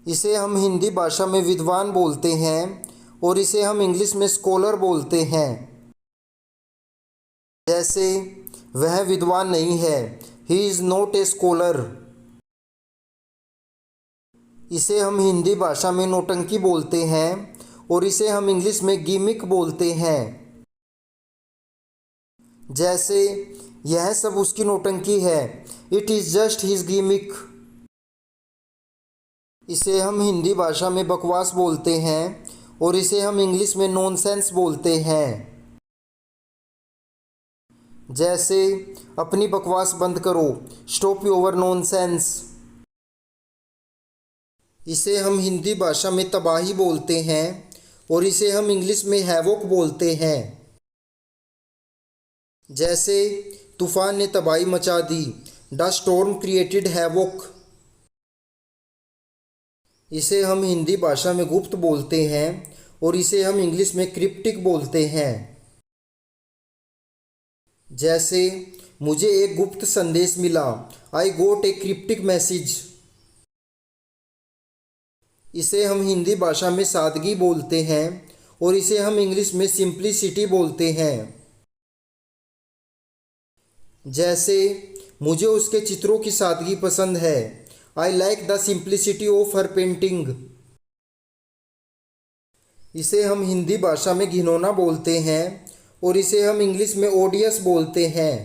इसे हम हिंदी भाषा में विद्वान बोलते हैं और इसे हम इंग्लिश में स्कॉलर बोलते हैं। जैसे वह विद्वान नहीं है, he is not a scholar. इसे हम हिंदी भाषा में नौटंकी बोलते हैं और इसे हम इंग्लिश में गिमिक बोलते हैं। जैसे यह सब उसकी नौटंकी है, it is just his gimmick. इसे हम हिंदी भाषा में बकवास बोलते हैं और इसे हम इंग्लिश में नॉनसेंस बोलते हैं। जैसे अपनी बकवास बंद करो, स्टॉप योर नॉनसेंस। इसे हम हिंदी भाषा में तबाही बोलते हैं और इसे हम इंग्लिश में हैवोक बोलते हैं। जैसे तूफान ने तबाही मचा दी, द स्टॉर्म क्रिएटेड हैवोक। इसे हम हिंदी भाषा में गुप्त बोलते हैं और इसे हम इंग्लिश में क्रिप्टिक बोलते हैं। जैसे मुझे एक गुप्त संदेश मिला, आई गोट ए क्रिप्टिक मैसेज। इसे हम हिंदी भाषा में सादगी बोलते हैं और इसे हम इंग्लिश में सिंप्लिसिटी बोलते हैं। जैसे मुझे उसके चित्रों की सादगी पसंद है, I like the simplicity of her painting. इसे हम हिंदी भाषा में घिनौना बोलते हैं और इसे हम इंग्लिश में ओडियस बोलते हैं।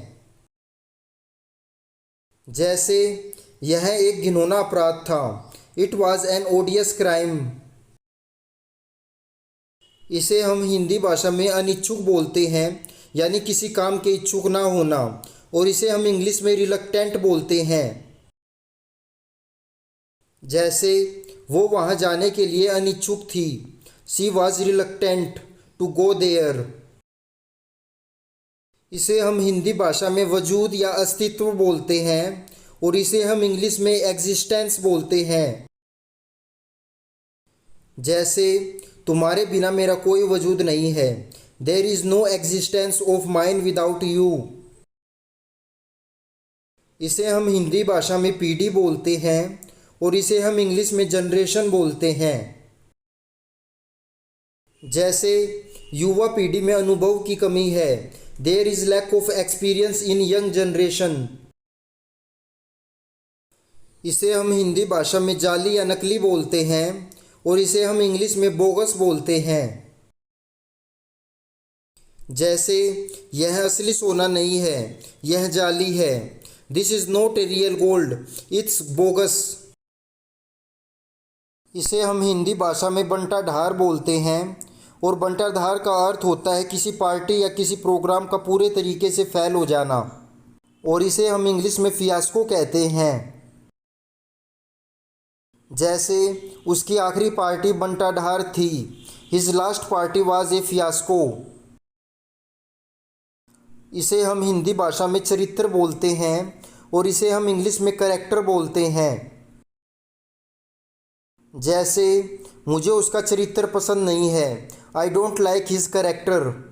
जैसे यह एक घिनौना अपराध था, इट वॉज एन ओडियस क्राइम। इसे हम हिंदी भाषा में अनिच्छुक बोलते हैं, यानी किसी काम के इच्छुक ना होना, और इसे हम इंग्लिश में रिलक्टेंट बोलते हैं। जैसे वो वहाँ जाने के लिए अनिच्छुक थी, she was reluctant to go there. इसे हम हिंदी भाषा में वजूद या अस्तित्व बोलते हैं और इसे हम इंग्लिश में एग्जिस्टेंस बोलते हैं। जैसे तुम्हारे बिना मेरा कोई वजूद नहीं है, there is no existence of mine without you. इसे हम हिंदी भाषा में पीढ़ी बोलते हैं और इसे हम इंग्लिश में जनरेशन बोलते हैं। जैसे युवा पीढ़ी में अनुभव की कमी है, there is lack of experience in young generation. इसे हम हिंदी भाषा में जाली या नकली बोलते हैं और इसे हम इंग्लिश में बोगस बोलते हैं। जैसे यह असली सोना नहीं है, यह जाली है, this is not a real gold, it's bogus. इसे हम हिंदी भाषा में बंटाढार बोलते हैं और बंटाढार का अर्थ होता है किसी पार्टी या किसी प्रोग्राम का पूरे तरीके से फेल हो जाना, और इसे हम इंग्लिश में फियास्को कहते हैं। जैसे उसकी आखिरी पार्टी बंटाढार थी, his last party was a fiasco. इसे हम हिंदी भाषा में चरित्र बोलते हैं और इसे हम इंग्लिश में कैरेक्टर बोलते हैं। जैसे मुझे उसका चरित्र पसंद नहीं है, I don't like his character.